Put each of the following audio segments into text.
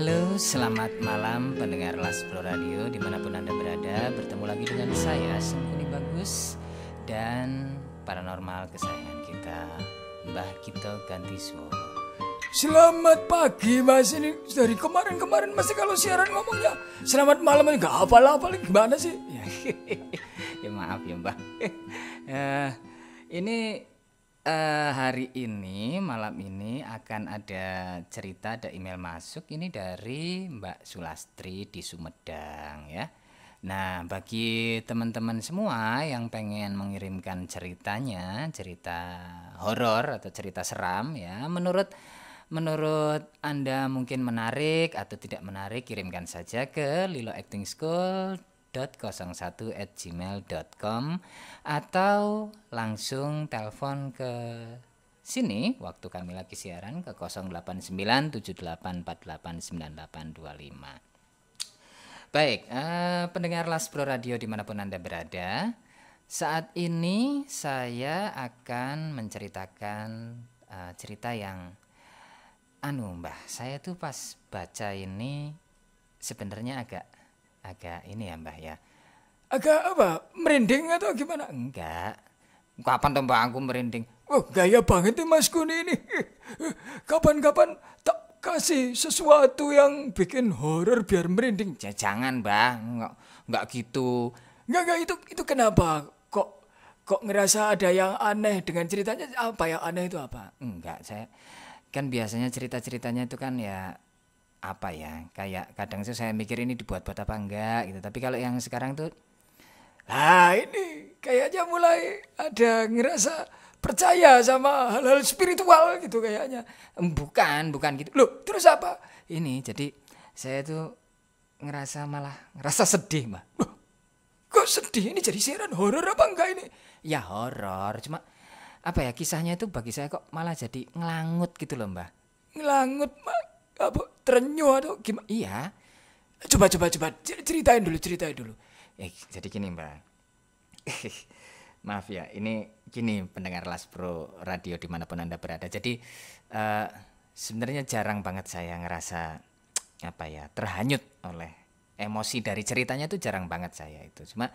Halo, selamat malam pendengar Laspro Radio dimanapun Anda berada. Bertemu lagi dengan saya, Sengkuni Bagus, dan paranormal kesayangan kita, Mbah Kito Gantiswo. Selamat pagi Mas, ini dari kemarin masih kalau siaran ngomongnya selamat malam ini gak hafal-hafal gimana sih? Ya maaf ya Mbah. Hari ini malam ini akan ada cerita, ada email masuk ini dari Mbak Sulastri di Sumedang ya. Nah, bagi teman-teman semua yang pengen mengirimkan ceritanya, cerita horor atau cerita seram ya, menurut Anda mungkin menarik atau tidak menarik, kirimkan saja ke liloactingschool.01@gmail.com atau langsung telepon ke sini waktu kami lagi siaran ke 089784898825. Baik, pendengar Laspro Radio dimanapun Anda berada, saat ini saya akan menceritakan cerita yang Mbah, saya tuh pas baca ini sebenarnya agak ini ya Mbah ya. Agak apa? Merinding atau gimana? Enggak. Kapan tuh Mbah aku merinding? Oh, gaya banget nih Mas Kuni ini. Kapan-kapan tak kasih sesuatu yang bikin horor biar merinding. Jangan Mbah, enggak gitu. Enggak itu kenapa? Kok ngerasa ada yang aneh dengan ceritanya? Apa yang aneh itu apa? Enggak, saya kan biasanya cerita-ceritanya itu kan ya apa ya, kayak kadang tuh saya mikir ini dibuat-buat apa enggak gitu. Tapi kalau yang sekarang tuh ini kayaknya mulai ada ngerasa percaya sama hal-hal spiritual gitu kayaknya. bukan gitu. Loh, terus apa? Ini jadi saya tuh ngerasa sedih, Mbak. Loh, kok sedih? Ini jadi siaran horor apa enggak ini? Ya horor, cuma apa ya, kisahnya itu bagi saya kok malah jadi ngelangut gitu loh, Mbak. Ngelangut, apa terenyuh atau gimana? Iya. Coba ceritain dulu. Jadi gini Mbak. Maaf ya, ini gini pendengar Laspro Radio dimanapun Anda berada. Jadi sebenarnya jarang banget saya ngerasa terhanyut oleh emosi dari ceritanya, itu jarang banget saya itu. Cuma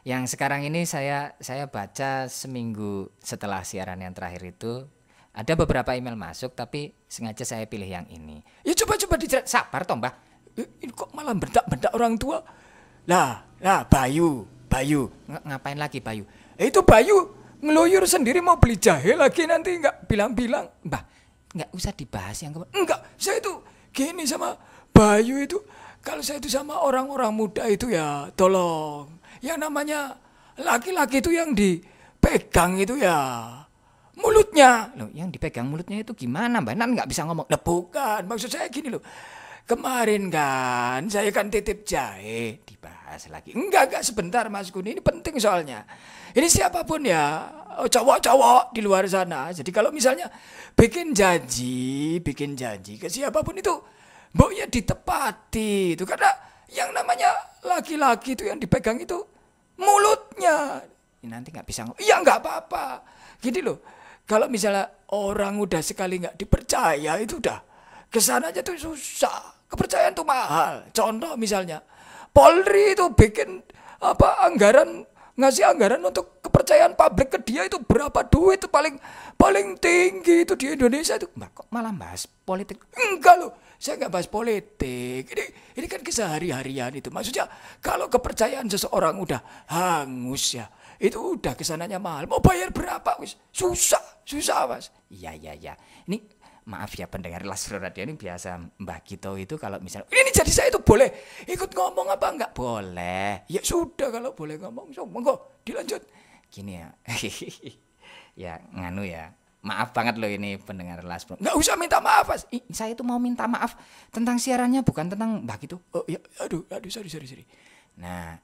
yang sekarang ini saya baca seminggu setelah siaran yang terakhir itu ada beberapa email masuk, tapi sengaja saya pilih yang ini. Ya coba diceritain. Sabar toh Mbak. Ini kok malah bentak orang tua? Lah, Bayu. Ngapain lagi Bayu? Itu Bayu ngeluyur sendiri mau beli jahe lagi, nanti nggak bilang-bilang. Mbah, nggak usah dibahas yang enggak, saya itu gini sama Bayu itu. Kalau saya itu sama orang-orang muda itu ya tolong. Yang namanya laki-laki itu yang dipegang itu ya mulutnya. Loh, yang dipegang mulutnya itu gimana Mbak? Nan nggak bisa ngomong. Nah, bukan, maksud saya gini loh. Kemarin kan saya kan titip jahe, dibahas lagi. Enggak sebentar Mas Kuni, ini penting soalnya. Ini siapapun ya, cowok-cowok di luar sana. Jadi kalau misalnya bikin janji ke siapapun itu, mboknya ditepati itu, karena yang namanya laki-laki itu yang dipegang itu mulutnya. Ini nanti nggak bisa ngomong. Iya nggak apa-apa. Gini loh, kalau misalnya orang udah sekali nggak dipercaya itu udah kesana aja tuh susah. Kepercayaan tuh mahal. Contoh misalnya Polri itu bikin ngasih anggaran untuk kepercayaan publik ke dia itu berapa duit itu paling tinggi itu di Indonesia itu. Mbak, kok malah bahas politik? Enggak loh, saya nggak bahas politik. Ini kan kesehari-harian itu. Maksudnya kalau kepercayaan seseorang udah hangus ya, itu udah kesananya mahal. Mau bayar berapa? Susah Mas. Iya. Ini maaf ya pendengar Laspro Radio, ini biasa Mbah Kito itu kalau misalnya ini jadi saya itu boleh ikut ngomong apa enggak? Boleh. Ya sudah, kalau boleh ngomong, so, monggo dilanjut. Gini ya. Ya nganu ya. Maaf banget loh ini pendengar Laspro. Enggak usah minta maaf, Mas. Saya itu mau minta maaf tentang siarannya, bukan tentang Mbah Kito. Oh ya, aduh, sorry. Nah,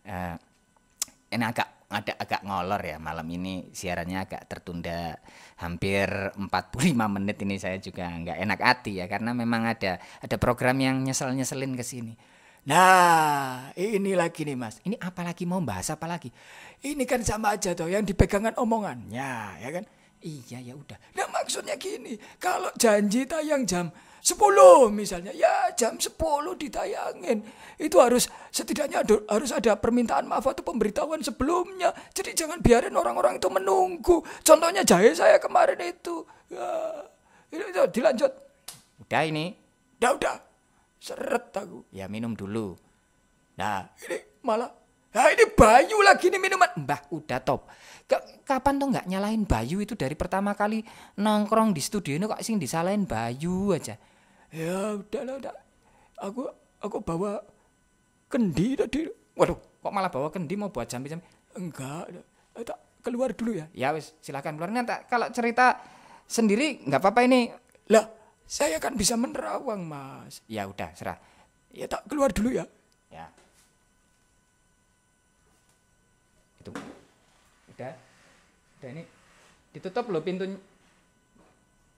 ini agak ngolor ya, malam ini siarannya agak tertunda hampir 45 menit. Ini saya juga nggak enak hati ya, karena memang ada program yang nyeselin ke sini. Nah, ini lagi nih Mas. Ini apalagi mau bahas apa lagi? Ini kan sama aja toh, yang dipegangan omongannya, ya kan? Iya ya udah. Nah maksudnya gini, kalau janji tayang jam 10 misalnya, ya jam 10 ditayangin. Itu harus setidaknya harus ada permintaan maaf atau pemberitahuan sebelumnya. Jadi jangan biarin orang-orang itu menunggu. Contohnya jahe saya kemarin itu. Ya, itu dilanjut. Udah ini. Udah. Seret aku. Ya minum dulu. Nah, ini malah. Nah, ini Bayu lagi nih minuman. Mbah, udah top. Kapan tuh nggak nyalain Bayu itu dari pertama kali nongkrong di studio ini kok sing disalahin Bayu aja. Ya udahlah, udah. Aku bawa kendi tadi. Waduh, kok malah bawa kendi mau buat jampi-jampi? Enggak, tak keluar dulu ya. Ya wis, silakan keluar. Nanti kalau cerita sendiri nggak apa-apa ini. Lah, saya kan bisa menerawang, Mas. Ya udah, serah. Ya tak keluar dulu ya. Ya. Itu. Udah ini ditutup loh pintunya.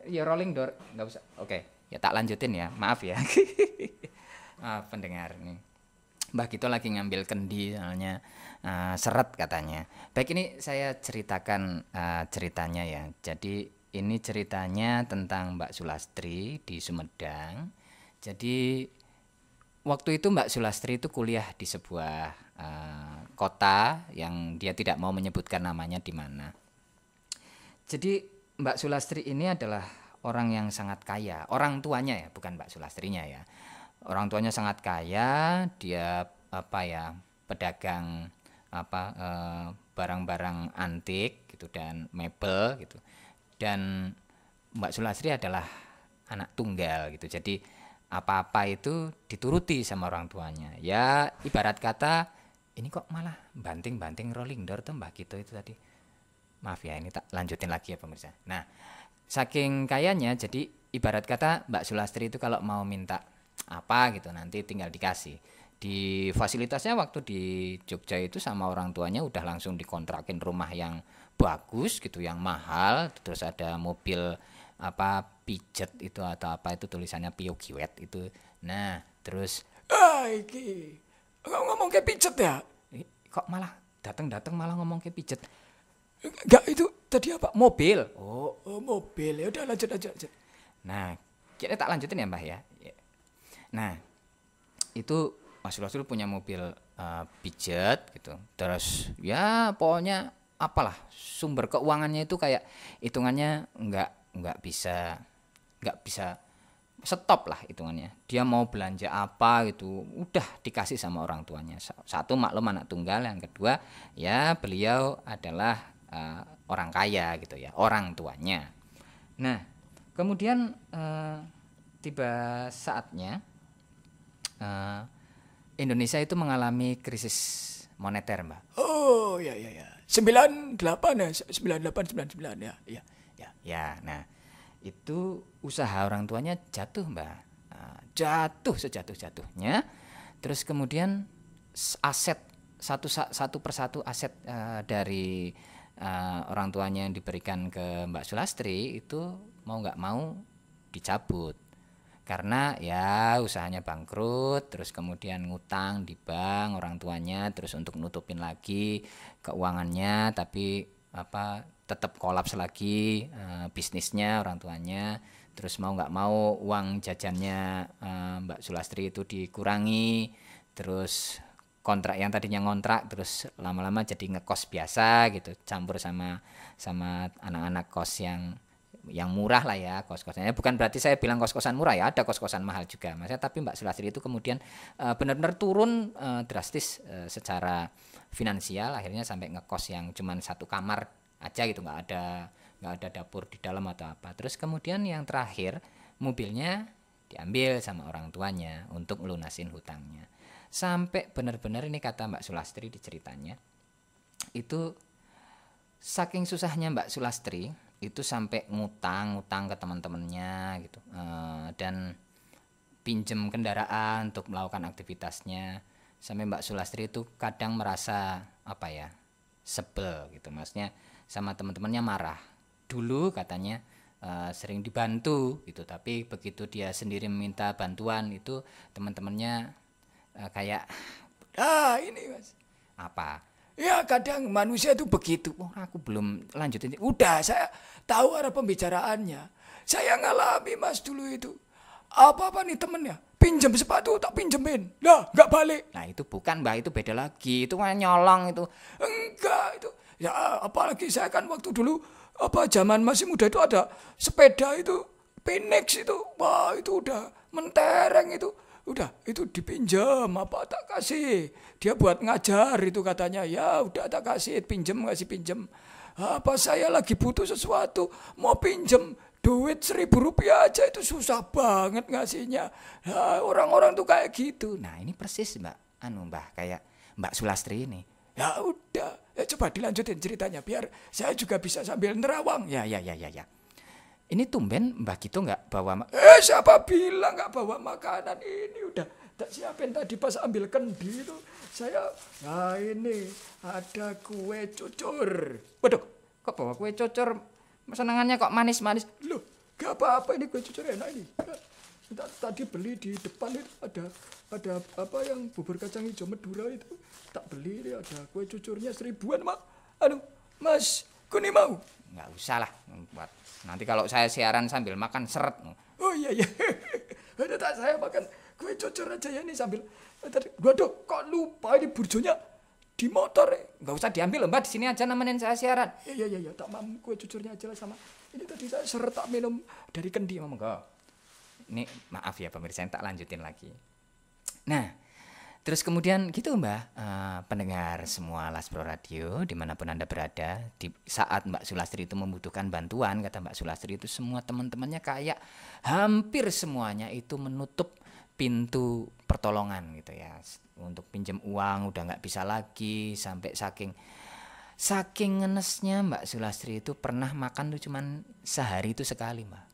Ya rolling door, nggak usah. Oke, ya tak lanjutin ya. Maaf ya. Pendengar nih. Mbak Gito lagi ngambil kendi soalnya seret katanya. Baik, ini saya ceritakan ceritanya ya. Jadi ini ceritanya tentang Mbak Sulastri di Sumedang. Jadi waktu itu Mbak Sulastri itu kuliah di sebuah kota yang dia tidak mau menyebutkan namanya di mana. Jadi Mbak Sulastri ini adalah orang yang sangat kaya. Orang tuanya ya, bukan Mbak Sulastrinya ya. Orang tuanya sangat kaya, dia pedagang barang-barang antik gitu dan mebel gitu. Dan Mbak Sulastri adalah anak tunggal gitu. Jadi apa-apa itu dituruti sama orang tuanya. Ya ibarat kata ini kok malah banting-banting rolling door tuh Mbak Gito itu tadi. Maaf ya, ini tak lanjutin lagi ya pemirsa. Nah, saking kayanya jadi ibarat kata Mbak Sulastri itu kalau mau minta apa gitu nanti tinggal dikasih. Di fasilitasnya waktu di Jogja itu sama orang tuanya udah langsung dikontrakin rumah yang bagus gitu, yang mahal, terus ada mobil pijet itu atau apa itu tulisannya Peugeot itu. Nah, terus Iki ngomong kayak pijet ya? Kok malah datang malah ngomong kayak pijet? Enggak, itu tadi apa? Mobil. Oh, mobil. Ya udah lanjut. Nah, kita tak lanjutin ya Mbah ya. Nah, itu Mas Rasul punya mobil pijet gitu. Terus ya pokoknya apalah sumber keuangannya itu kayak hitungannya nggak bisa stop lah hitungannya. Dia mau belanja apa gitu udah dikasih sama orang tuanya. Satu maklum anak tunggal, yang kedua ya beliau adalah orang kaya gitu ya, orang tuanya. Nah, kemudian tiba saatnya Indonesia itu mengalami krisis moneter, Mbak. Oh, ya. 98 ya, 98 99 ya. Ya, nah itu usaha orang tuanya jatuh, Mbak. Jatuh sejatuh-jatuhnya. Terus kemudian aset satu persatu aset dari orang tuanya yang diberikan ke Mbak Sulastri itu mau nggak mau dicabut. Karena ya usahanya bangkrut, terus kemudian ngutang di bank orang tuanya, terus untuk nutupin lagi keuangannya, tapi tetap kolaps lagi bisnisnya orang tuanya. Terus mau nggak mau uang jajannya Mbak Sulastri itu dikurangi, terus kontrak yang tadinya ngontrak terus lama-lama jadi ngekos biasa gitu, campur sama anak-anak kos yang murah lah ya kos-kosannya. Bukan berarti saya bilang kos-kosan murah ya, ada kos-kosan mahal juga maksudnya, tapi Mbak Sulastri itu kemudian benar-benar turun drastis secara finansial, akhirnya sampai ngekos yang cuman satu kamar aja gitu, nggak ada dapur di dalam atau apa. Terus kemudian yang terakhir mobilnya diambil sama orang tuanya untuk melunasin hutangnya. Sampai benar-benar ini kata Mbak Sulastri di ceritanya, itu saking susahnya Mbak Sulastri itu sampai ngutang ke teman-temannya gitu, dan pinjem kendaraan untuk melakukan aktivitasnya. Sampai Mbak Sulastri itu kadang merasa sebel gitu, maksudnya sama teman-temannya marah. Dulu katanya sering dibantu gitu, tapi begitu dia sendiri meminta bantuan itu teman-temannya kayak ini Mas. Apa? Ya kadang manusia itu begitu. Oh, aku belum lanjutin. Udah saya tahu arah pembicaraannya. Saya ngalami Mas dulu itu. Apa-apa nih temennya? Pinjam sepatu tak pinjemin. Lah nggak balik. Nah itu bukan Mbah, itu beda lagi. Itu kan nyolong itu. Enggak itu. Ya apalagi saya kan waktu dulu zaman masih muda itu ada sepeda itu Phoenix itu. Wah itu udah mentereng itu. Udah itu dipinjam apa tak kasih. Dia buat ngajar itu katanya. Ya udah tak kasih kasih pinjam. Apa saya lagi butuh sesuatu mau pinjam duit 1.000 rupiah aja itu susah banget ngasihnya. Nah, orang-orang tuh kayak gitu. Nah ini persis Mbah, kayak Mbak Sulastri ini. Ya udah, ya coba dilanjutin ceritanya biar saya juga bisa sambil nerawang. Ya. Ini tumben Mbah Gito nggak bawa Siapa bilang nggak bawa makanan ini udah tak siapin tadi pas ambil kendi itu. Nah ini ada kue cucur. Waduh, kok bawa kue cucur? Senangannya kok manis-manis. Loh, gak apa-apa ini kue cucur enak ini. Tadi beli di depan itu ada apa yang bubur kacang hijau Madura itu. Tak beli ini ada kue cucurnya 1.000-an, Mak. Mas, kuni mau? Nggak usah lah. Nanti kalau saya siaran sambil makan seret. Oh iya. Ada tak saya makan kue cucur aja ya ini sambil. Waduh, kok lupa ini burjonya di motor ya. Nggak usah diambil Mbak, di sini aja nemenin saya siaran. Iya, tak mau kue cucurnya aja lah sama. Ini tadi saya seret tak minum dari kendi. Monggo. Ini maaf ya pemirsa, tak lanjutin lagi. Nah, terus kemudian gitu Mbak, pendengar semua Laspro Radio dimanapun Anda berada, di saat Mbak Sulastri itu membutuhkan bantuan, kata Mbak Sulastri itu semua teman-temannya kayak hampir semuanya itu menutup pintu pertolongan gitu ya. Untuk pinjam uang udah nggak bisa lagi, sampai saking ngenesnya Mbak Sulastri itu pernah makan tuh cuman sehari itu sekali Mbak.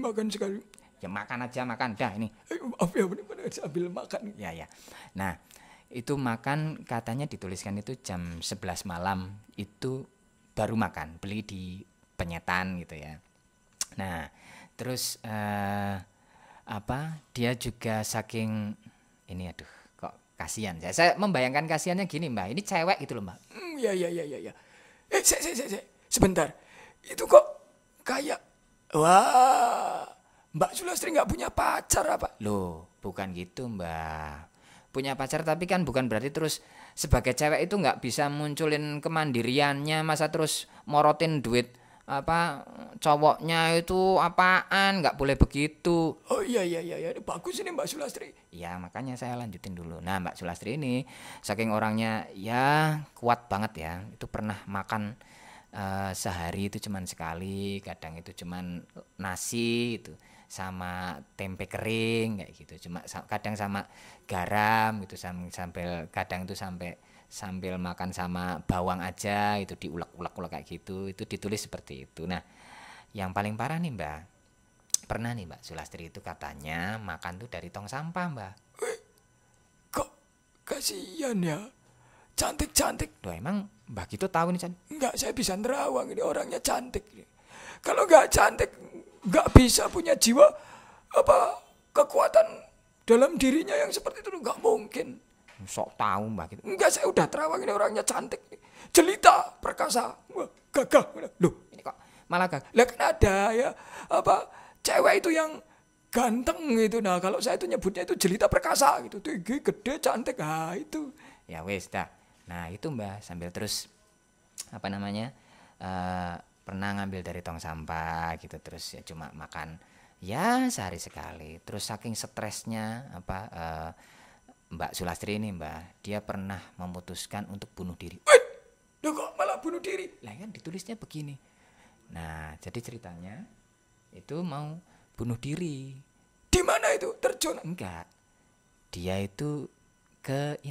Makan sekali. Ya makan aja, makan dah ini. Maaf ya, benar-benar sambil makan. Ya. Nah, itu makan katanya dituliskan itu jam 11 malam itu baru makan, beli di penyetan gitu ya. Nah, terus dia juga saking ini kok kasihan. Saya membayangkan kasihannya gini Mbak, ini cewek gitu loh Mbak. Ya. Sebentar. Itu kok kayak Mbak Sulastri nggak punya pacar apa? Loh, bukan gitu Mbak. Punya pacar tapi kan bukan berarti terus sebagai cewek itu nggak bisa munculin kemandiriannya, masa terus morotin duit cowoknya itu apaan, nggak boleh begitu. Oh iya, bagus ini Mbak Sulastri. Ya makanya saya lanjutin dulu. Nah Mbak Sulastri ini saking orangnya ya kuat banget ya, itu pernah makan sehari itu cuman sekali, kadang itu cuman nasi itu sama tempe kering kayak gitu, cuma kadang sama garam gitu, sambil kadang itu sambil makan sama bawang aja itu diulek-ulek kayak gitu, itu ditulis seperti itu. Nah yang paling parah nih Mbak, pernah nih Mbak Sulastri itu katanya makan tuh dari tong sampah Mbak. Kok kasihan ya, cantik. Loh emang Mbak Gito tahu nih cantik? Enggak, saya bisa nerawang ini orangnya cantik. Kalau nggak cantik nggak bisa punya jiwa kekuatan dalam dirinya yang seperti itu, nggak mungkin. Sok tahu Mbak Gito. Enggak, saya udah terawang ini orangnya cantik, jelita, perkasa. Wah, gagah. Loh, ini kok malah gagah. Lah kan ada ya cewek itu yang ganteng gitu. Nah, kalau saya itu nyebutnya itu jelita perkasa gitu. Tinggi, gede, cantik. Ah, itu. Ya wes dah. Nah, itu Mbak sambil terus pernah ngambil dari tong sampah gitu, terus ya cuma makan ya sehari sekali. Terus saking stresnya Mbak Sulastri ini Mbak, dia pernah memutuskan untuk bunuh diri. Loh kok malah bunuh diri? Lah kan ditulisnya begini. Nah, jadi ceritanya itu mau bunuh diri. Di mana itu? Terjun? Enggak. Dia itu ke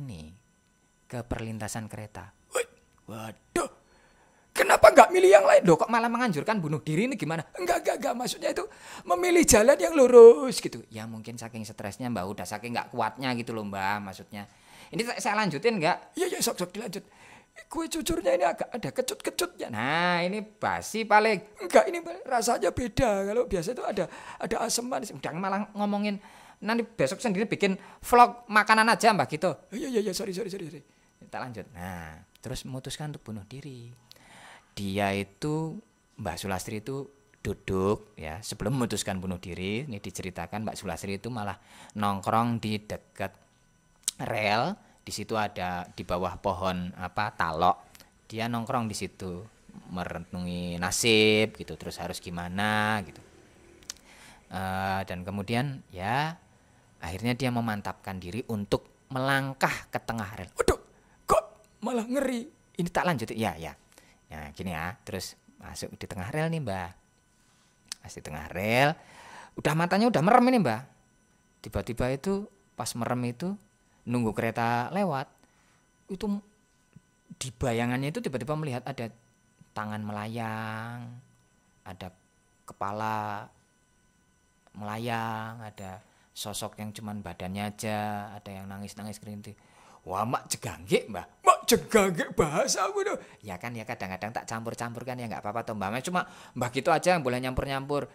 perlintasan kereta. Waduh. Kenapa nggak milih yang lain? Loh kok malah menganjurkan bunuh diri ini gimana? Enggak. Maksudnya itu memilih jalan yang lurus gitu. Ya mungkin saking stresnya Mbak, udah saking nggak kuatnya gitu loh Mbak, maksudnya. Ini saya lanjutin nggak? Iya, sok dilanjut. Kue cucurnya ini agak ada kecut-kecutnya. Nah ini basi paling. Enggak, ini rasanya beda. Kalau biasa itu ada asam manis. Udah malah ngomongin, nanti besok sendiri bikin vlog makanan aja Mbak gitu. Iya, sorry. Tak lanjut. Nah, terus memutuskan untuk bunuh diri. Dia itu Mbak Sulastri itu duduk ya sebelum memutuskan bunuh diri. Ini diceritakan Mbak Sulastri itu malah nongkrong di dekat rel. Di situ ada di bawah pohon talok. Dia nongkrong di situ merenungi nasib gitu. Terus harus gimana gitu. Dan kemudian ya akhirnya dia memantapkan diri untuk melangkah ke tengah rel. Waduh, kok malah ngeri. Ini tak lanjut ya. Nah gini ya, terus masuk di tengah rel nih Mbak. Masih tengah rel, udah matanya udah merem ini Mbak. Tiba-tiba itu pas merem itu nunggu kereta lewat, itu di bayangannya itu tiba-tiba melihat ada tangan melayang, ada kepala melayang, ada sosok yang cuman badannya aja, ada yang nangis-nangis kerintih. Wah, mak jegangge, Mbak. Mak jegangge bahasa aku tuh. Ya kan ya kadang-kadang tak campur-campur kan ya nggak apa-apa toh Mbak. Cuma Mbak gitu aja yang boleh nyampur-nyampur.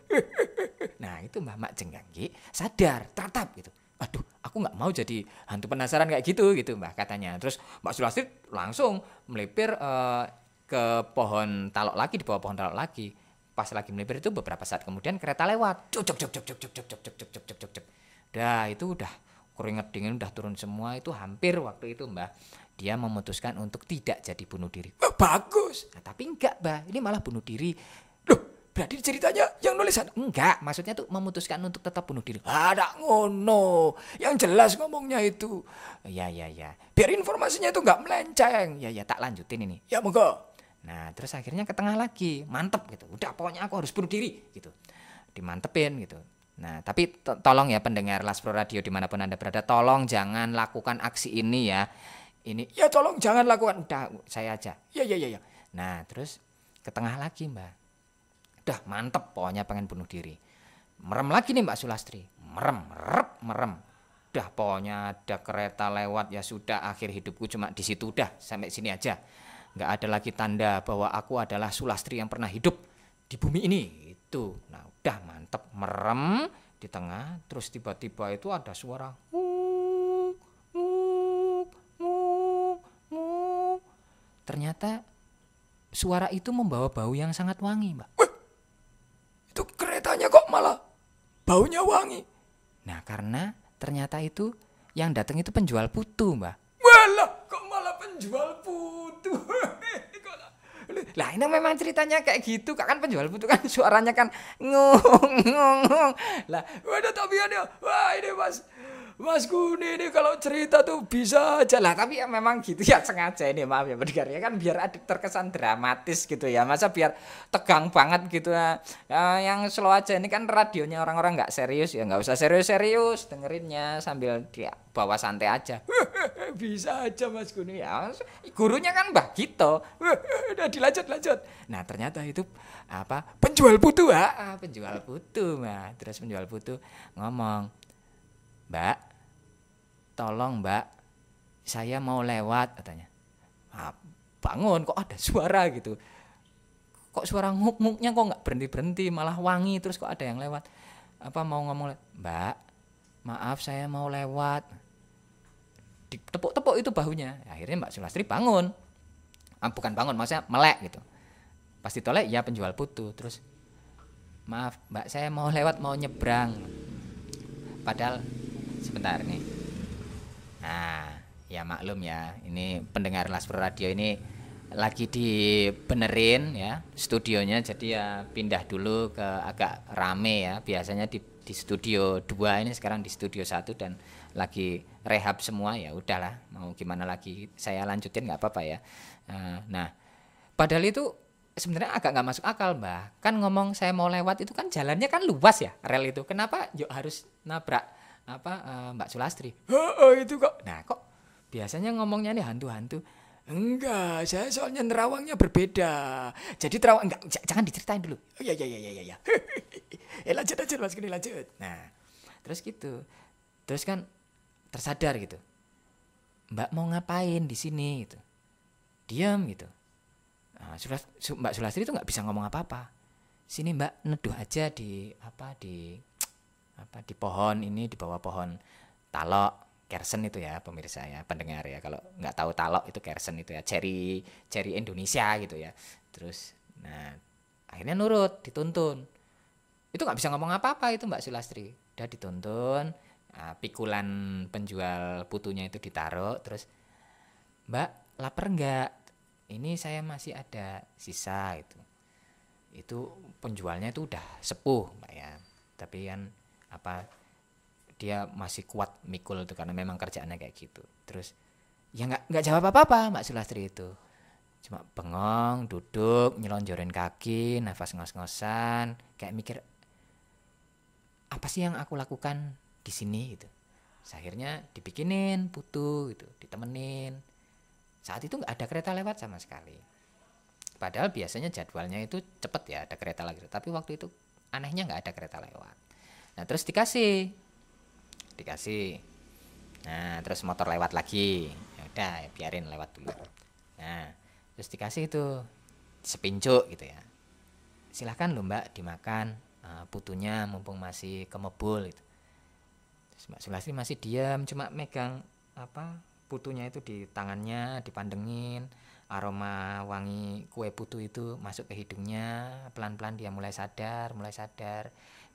Nah itu Mbak mak jegangge sadar, tatap gitu. Aduh, aku nggak mau jadi hantu penasaran kayak gitu Mbak katanya. Terus Mbak Sulastri langsung melipir ke pohon talok lagi, di bawah pohon talok lagi. Pas lagi melipir itu beberapa saat kemudian kereta lewat. Cuk. Dah itu udah keringet dingin udah turun semua, itu hampir waktu itu Mbak dia memutuskan untuk tidak jadi bunuh diri. Bagus. Nah, tapi enggak Mbak, ini malah bunuh diri. Loh, berarti ceritanya yang nulisan? Enggak, maksudnya tuh memutuskan untuk tetap bunuh diri. Ada ngono. Yang jelas ngomongnya itu. Ya. Biar informasinya itu nggak melenceng. Ya tak lanjutin ini. Ya monggo. Nah terus akhirnya ke tengah lagi, mantep gitu. Udah pokoknya aku harus bunuh diri gitu. Dimantepin gitu. Nah tapi tolong ya pendengar Laspro Radio dimanapun Anda berada, tolong jangan lakukan aksi ini ya. Ini ya tolong jangan lakukan. Udah saya aja. Ya. Nah terus ke tengah lagi Mbak. Udah mantep pokoknya pengen bunuh diri. Merem lagi nih Mbak Sulastri. Merem. Udah pokoknya ada kereta lewat ya sudah, akhir hidupku cuma di situ, udah sampai sini aja. Nggak ada lagi tanda bahwa aku adalah Sulastri yang pernah hidup di bumi ini itu. Nah udah mantep, merem di tengah, terus tiba-tiba itu ada suara nguk. Ternyata suara itu membawa bau yang sangat wangi Mbak. Wih, itu keretanya kok malah baunya wangi. Nah karena ternyata itu yang datang itu penjual putu Mbak. Walah, kok malah penjual putu. Lah ini memang ceritanya kayak gitu, kan penjual putu kan suaranya kan ngung. Lah, waduh tapi ada. Wah, ini Mas Kuni ini kalau cerita tuh bisa aja lah, tapi ya memang gitu ya, sengaja ini, maaf ya pendengar ya, kan biar ada terkesan dramatis gitu ya, masa biar tegang banget gitu ya. Yang slow aja, ini kan radionya orang-orang nggak serius ya, nggak usah serius-serius dengerinnya, sambil dia bawa santai aja. Bisa aja Mas Kuni ya, gurunya kan Mbah Gito. Udah dilanjut. Nah ternyata itu penjual putu penjual putu Mbak. Terus penjual putu ngomong, Mbak, tolong Mbak, saya mau lewat katanya. Bangun, kok ada suara gitu, kok suara nguk-nguknya kok nggak berhenti malah wangi, terus kok ada yang lewat, mau ngomong, Mbak, maaf saya mau lewat. Ditepuk-tepuk itu bahunya. Akhirnya Mbak Sulastri bangun, bukan bangun, maksudnya melek gitu. Pas ditolek ya penjual putu, terus maaf Mbak, saya mau lewat, mau nyebrang. Padahal sebentar nih. Nah, ya maklum ya, ini pendengar Laspro Radio ini lagi dibenerin ya studionya, jadi ya pindah dulu ke agak rame ya. Biasanya di studio 2, ini sekarang di studio 1 dan lagi rehab semua, ya udahlah, mau gimana lagi, saya lanjutin nggak apa-apa ya. Nah, padahal itu sebenarnya agak nggak masuk akal Mbak. Kan ngomong saya mau lewat itu kan jalannya kan luas ya, rel itu. Kenapa yuk harus nabrak Mbak Sulastri? Itu kok. Nah kok biasanya ngomongnya nih hantu-hantu. Enggak, saya soalnya nerawangnya berbeda. Jadi terawang enggak, jangan diceritain dulu. Ya. Lanjut Mas Kuni, lanjut. Nah, terus gitu. Terus kan tersadar gitu. Mbak mau ngapain di sini gitu. Diam gitu. Nah, Mbak Sulastri itu nggak bisa ngomong apa-apa. Sini Mbak, neduh aja di pohon ini, di bawah pohon talok, Kersen itu ya pemirsa ya, pendengar ya, kalau nggak tahu talok itu Kersen itu ya, cherry cherry Indonesia gitu ya. Terus nah akhirnya nurut, dituntun. Itu nggak bisa ngomong apa-apa itu Mbak Sulastri, udah dituntun. Pikulan penjual putunya itu ditaruh, terus Mbak lapar nggak, ini saya masih ada sisa itu penjualnya itu udah sepuh Mbak ya, tapi kan apa, dia masih kuat mikul itu karena memang kerjaannya kayak gitu. Terus ya nggak jawab apa-apa Mbak Sulastri itu, cuma bengong, duduk, nyelonjorin kaki, nafas ngos-ngosan, kayak mikir apa sih yang aku lakukan di sini gitu. Terus akhirnya dibikinin putu gitu, ditemenin. Saat itu nggak ada kereta lewat sama sekali. Padahal biasanya jadwalnya itu cepet ya, ada kereta lagi. Tapi waktu itu anehnya nggak ada kereta lewat. Nah terus dikasih. Nah terus motor lewat lagi. Ya udah, ya biarin lewat dulu. Nah terus dikasih itu sepincuk gitu ya. Silahkan loh Mbak dimakan putunya mumpung masih kemebul gitu. Terus Mbak Sulastri masih diam, cuma megang putunya itu di tangannya, dipandengin. Aroma wangi kue putu itu masuk ke hidungnya, pelan-pelan dia mulai sadar.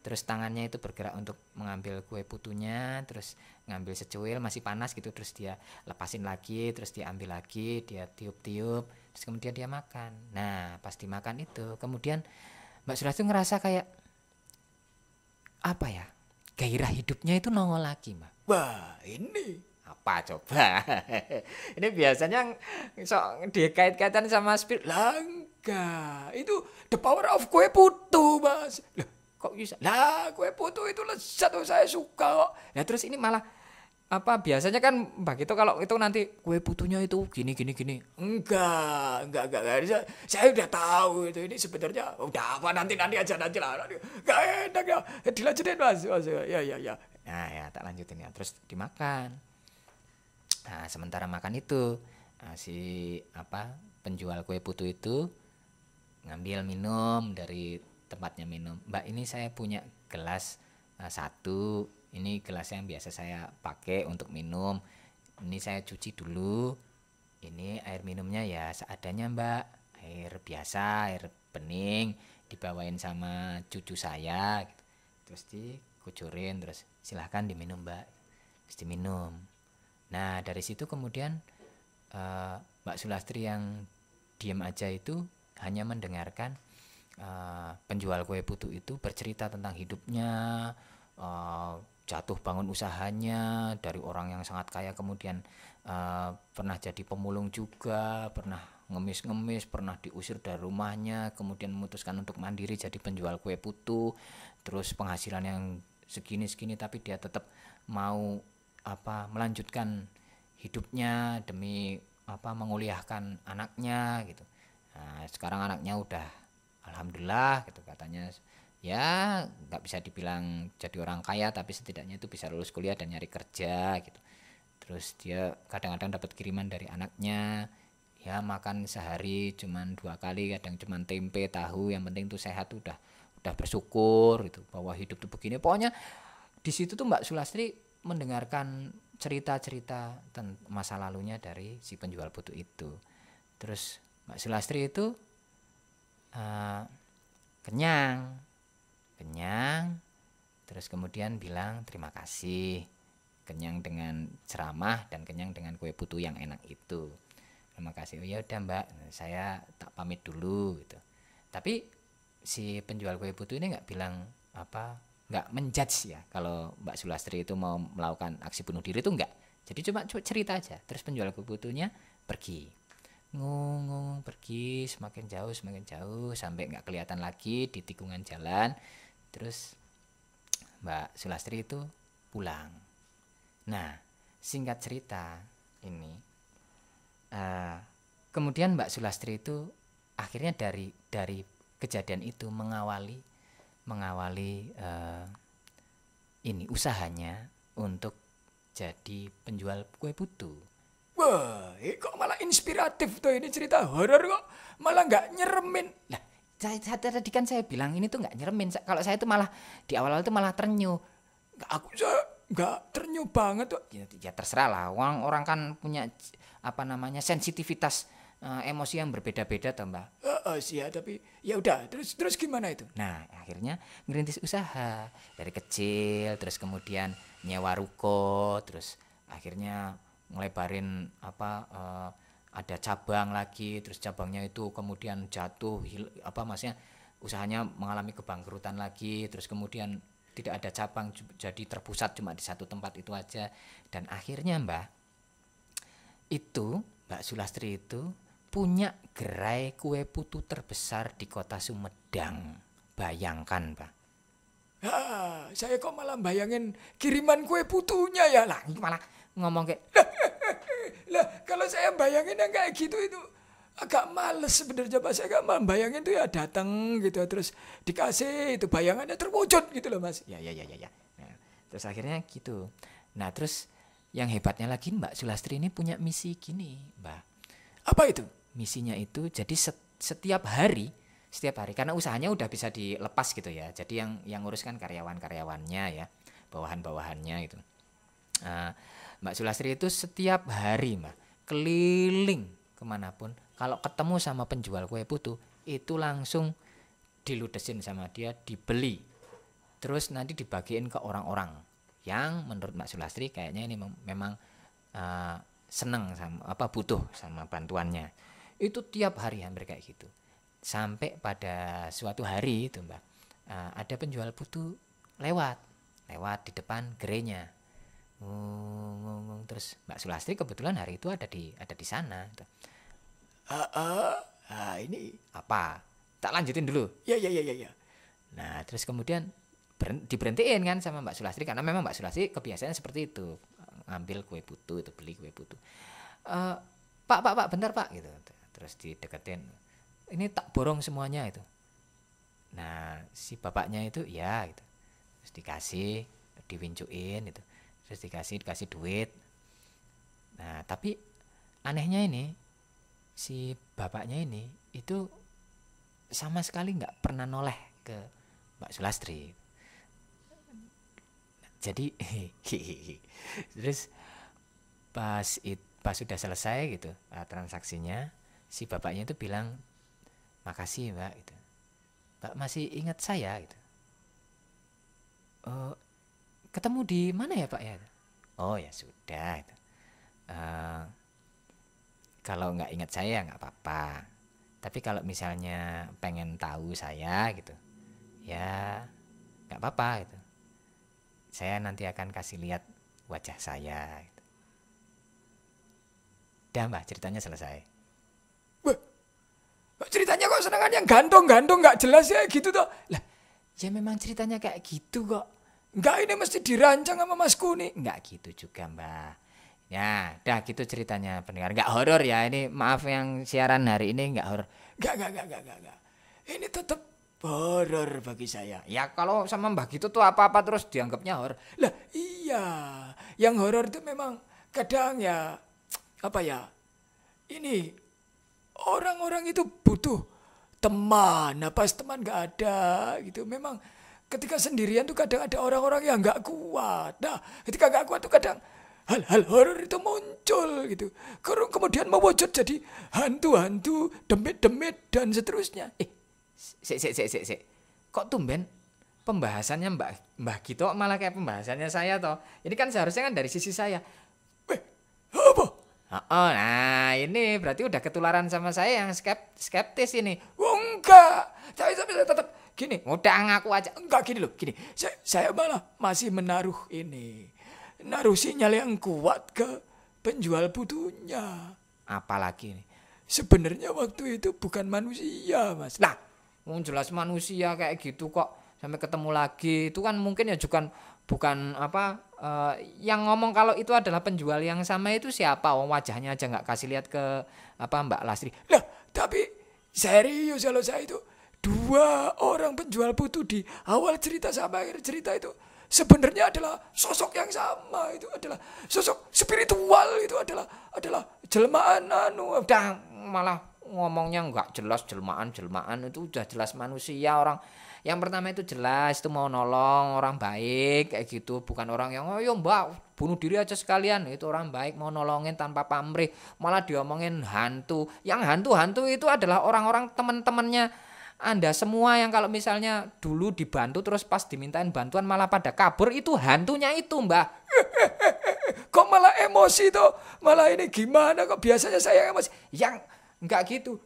Terus tangannya itu bergerak untuk mengambil kue putunya, terus ngambil secuil masih panas gitu, terus dia lepasin lagi, terus dia ambil lagi, dia tiup-tiup, terus kemudian dia makan. Nah pas dimakan itu kemudian Mbak Sulastri ngerasa kayak apa ya, gairah hidupnya itu nongol lagi Mbak. Wah, ini Apa coba? Ini biasanya sok dikait-kaitan sama spirit. langka. Itu the power of kue putu, Mas. Lah, kok bisa? Lah, kue putu itu lezat tuh, saya suka kok. Nah terus ini malah biasanya kan Mbak gitu kalau itu nanti kue putunya itu gini. Enggak. Saya udah tahu itu. Ini sebenarnya udah apa nanti aja lah. Enggak enak ya. Dilanjutin, Mas. Ya. Nah ya tak lanjutin ya. Terus dimakan. Nah sementara makan itu si penjual kue putu itu ngambil minum dari tempatnya minum. Mbak ini saya punya gelas satu, ini gelas yang biasa saya pakai untuk minum, ini saya cuci dulu, ini air minumnya ya seadanya Mbak, air biasa, air bening, dibawain sama cucu saya gitu. Terus dikucurin, terus silahkan diminum Mbak, terus diminum. Nah dari situ kemudian Mbak Sulastri yang diam aja itu hanya mendengarkan penjual kue putu itu bercerita tentang hidupnya, jatuh bangun usahanya dari orang yang sangat kaya, kemudian pernah jadi pemulung juga, pernah ngemis, pernah diusir dari rumahnya, kemudian memutuskan untuk mandiri jadi penjual kue putu, terus penghasilan yang segini tapi dia tetap mau melanjutkan hidupnya demi menguliahkan anaknya gitu. Nah, sekarang anaknya udah alhamdulillah gitu katanya, ya nggak bisa dibilang jadi orang kaya tapi setidaknya itu bisa lulus kuliah dan nyari kerja gitu. Terus dia kadang-kadang dapat kiriman dari anaknya, ya makan sehari cuman 2 kali, kadang cuman tempe tahu, yang penting tuh sehat, udah bersyukur gitu bahwa hidup tuh begini. Pokoknya di situ tuh Mbak Sulastri mendengarkan cerita-cerita masa lalunya dari si penjual putu itu. Terus Mbak Sulastri itu kenyang, terus kemudian bilang terima kasih, kenyang dengan ceramah dan kenyang dengan kue putu yang enak itu. Terima kasih. Oh ya udah Mbak, saya tak pamit dulu gitu. Tapi si penjual kue putu ini nggak bilang nggak menjudge ya kalau Mbak Sulastri itu mau melakukan aksi bunuh diri, itu enggak. Jadi cuma cerita aja. Terus penjual kue putunya pergi, ngung pergi semakin jauh sampai nggak kelihatan lagi di tikungan jalan. Terus Mbak Sulastri itu pulang. Nah singkat cerita ini, kemudian Mbak Sulastri itu akhirnya dari kejadian itu mengawali ini usahanya untuk jadi penjual kue putu. Wah, kok malah inspiratif tuh, ini cerita horor kok malah nggak nyeremin. Lah, tadi kan saya bilang ini tuh nggak nyeremin. Kalau saya tuh malah di awal-awal tuh malah terenyuh. Aku enggak ternyuh banget kok. Ya terserah lah, orang kan punya sensitivitas emosi yang berbeda-beda toh Mbah. Sih ya, tapi ya udah, terus gimana itu? Nah, akhirnya ngerintis usaha dari kecil, terus kemudian nyewa ruko, terus akhirnya ngelebarin ada cabang lagi, terus cabangnya itu kemudian jatuh, maksudnya usahanya mengalami kebangkrutan lagi, terus kemudian tidak ada cabang, jadi terpusat cuma di satu tempat itu aja. Dan akhirnya Mbak Sulastri itu punya gerai kue putu terbesar di kota Sumedang. Bayangkan, Mbak. Saya kok malah bayangin kiriman kue putunya ya lah. Malah ngomong kayak lah, kalau saya bayangin yang kayak gitu itu agak males sebenarnya Mas. Saya agak bayangin tuh ya datang gitu terus dikasih itu bayangannya terwujud gitu loh Mas. Ya. Nah, terus akhirnya gitu. Nah, terus yang hebatnya lagi Mbak Sulastri ini punya misi gini, Mbak. Apa itu? Misinya itu jadi setiap hari karena usahanya udah bisa dilepas gitu ya. Jadi yang ngurus kan karyawan-karyawannya ya, bawahan-bawahannya itu. Mbak Sulastri itu setiap hari Mbak keliling kemanapun, kalau ketemu sama penjual kue putu itu langsung diludesin sama dia, dibeli, terus nanti dibagiin ke orang-orang yang menurut Mbak Sulastri kayaknya ini memang seneng sama butuh sama bantuannya. Itu tiap hari hampir kayak gitu. Sampai pada suatu hari itu Mbak, ada penjual putu lewat di depan gerainya. Terus Mbak Sulastri kebetulan hari itu ada di sana. Ini apa? Tak lanjutin dulu. Ya. Nah, terus kemudian diberhentiin kan sama Mbak Sulastri karena memang Mbak Sulastri kebiasaan seperti itu, ngambil kue putu itu, beli kue putu. Pak, bentar Pak gitu. Terus dideketin. Ini tak borong semuanya itu. Nah, si bapaknya itu ya gitu. Terus dikasih, diwincuin itu. Terus dikasih duit. Nah, tapi anehnya ini si bapaknya ini itu sama sekali nggak pernah noleh ke Mbak Sulastri. Jadi terus pas sudah selesai gitu transaksinya, si bapaknya itu bilang makasih Mbak gitu. Mbak masih ingat saya gitu. Ketemu di mana ya Pak ya? Oh ya sudah itu. Kalau nggak ingat saya nggak apa-apa. Tapi kalau misalnya pengen tahu saya gitu, ya nggak apa-apa gitu. Saya nanti akan kasih lihat wajah saya. Gitu. Dah Mbak, ceritanya selesai. Wah, ceritanya kok senengan yang gantung nggak jelas ya gitu toh? Lah, ya memang ceritanya kayak gitu kok. Enggak, ini mesti dirancang sama Mas Kuni. Enggak gitu juga Mbak. Ya, dah gitu ceritanya pendengar. Enggak horor ya, ini maaf yang siaran hari ini enggak horor. Enggak. Ini tetap horor bagi saya. Ya kalau sama Mbak gitu tuh apa-apa terus dianggapnya horor. Lah iya, yang horor itu memang kadang ya, ini orang-orang itu butuh teman. Nah pas teman gak ada gitu, memang ketika sendirian tuh kadang ada orang-orang yang gak kuat. Nah ketika gak kuat tuh kadang hal-hal horor itu muncul gitu. Kemudian mewujud jadi hantu-hantu, demit-demit dan seterusnya. Sik. Kok tumben pembahasannya Mbah Gito malah kayak pembahasannya saya toh. Ini kan seharusnya kan dari sisi saya. Apa? Nah ini berarti udah ketularan sama saya yang skeptis ini. Enggak. Saya tetap gini. Udah ngaku aja. Enggak gini loh, gini. Saya malah masih naruh sinyal yang kuat ke penjual putunya. Apalagi nih? Sebenarnya waktu itu bukan manusia, Mas. Lah, jelas manusia kayak gitu kok sampai ketemu lagi. Itu kan mungkin ya bukan yang ngomong kalau itu adalah penjual yang sama itu siapa? Wajahnya aja nggak kasih lihat ke Mbak Lastri. Lah, tapi serius kalau saya itu 2 orang penjual putu di awal cerita sama akhir cerita itu sebenarnya adalah sosok yang sama, itu adalah sosok spiritual, itu adalah jelmaan udah malah ngomongnya nggak jelas, jelmaan-jelmaan, itu udah jelas manusia orang. Yang pertama itu jelas itu mau nolong, orang baik kayak gitu, bukan orang yang oh yo Mbak bunuh diri aja sekalian. Itu orang baik mau nolongin tanpa pamrih, malah diomongin hantu. Yang hantu-hantu itu adalah orang-orang teman-temannya Anda semua yang kalau misalnya dulu dibantu terus pas dimintain bantuan malah pada kabur, itu hantunya itu Mbak. Kok malah emosi tuh? Malah ini gimana kok biasanya saya emosi? Yang enggak gitu.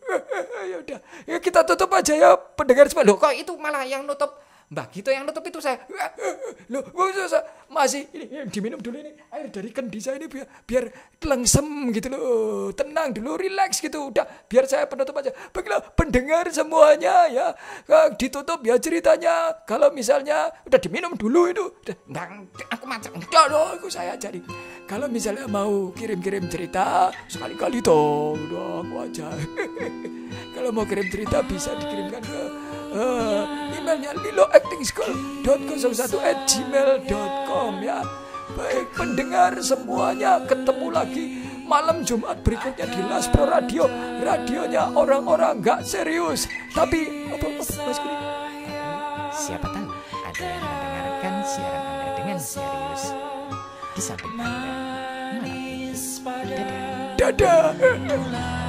Ya udah, ya kita tutup aja ya pendengar semua. Loh, Kok itu malah yang nutup Mbak Gito yang nutup itu saya. loh, masih ini diminum dulu ini air dari kendi saya ini biar lengsem gitu loh. Tenang dulu, relax gitu. Udah, biar saya penutup aja. Baiklah pendengar semuanya ya. Ditutup ya ceritanya. Kalau misalnya udah diminum dulu itu. Enggak, aku macam. Udah, aku saya cari. Kalau misalnya mau kirim-kirim cerita sekali-kali toh, udah aku aja. Kalau mau kirim cerita bisa dikirimkan ke emailnya liloactingschool.01@gmail.com ya. Baik pendengar semuanya, ketemu lagi malam Jumat berikutnya di Laspro Radio, radionya orang-orang nggak serius. Tapi apa Mas Kuni? Siapa tahu ada yang mendengarkan siaran Anda dengan serius di samping Anda malam ini. Dadah. Dadah.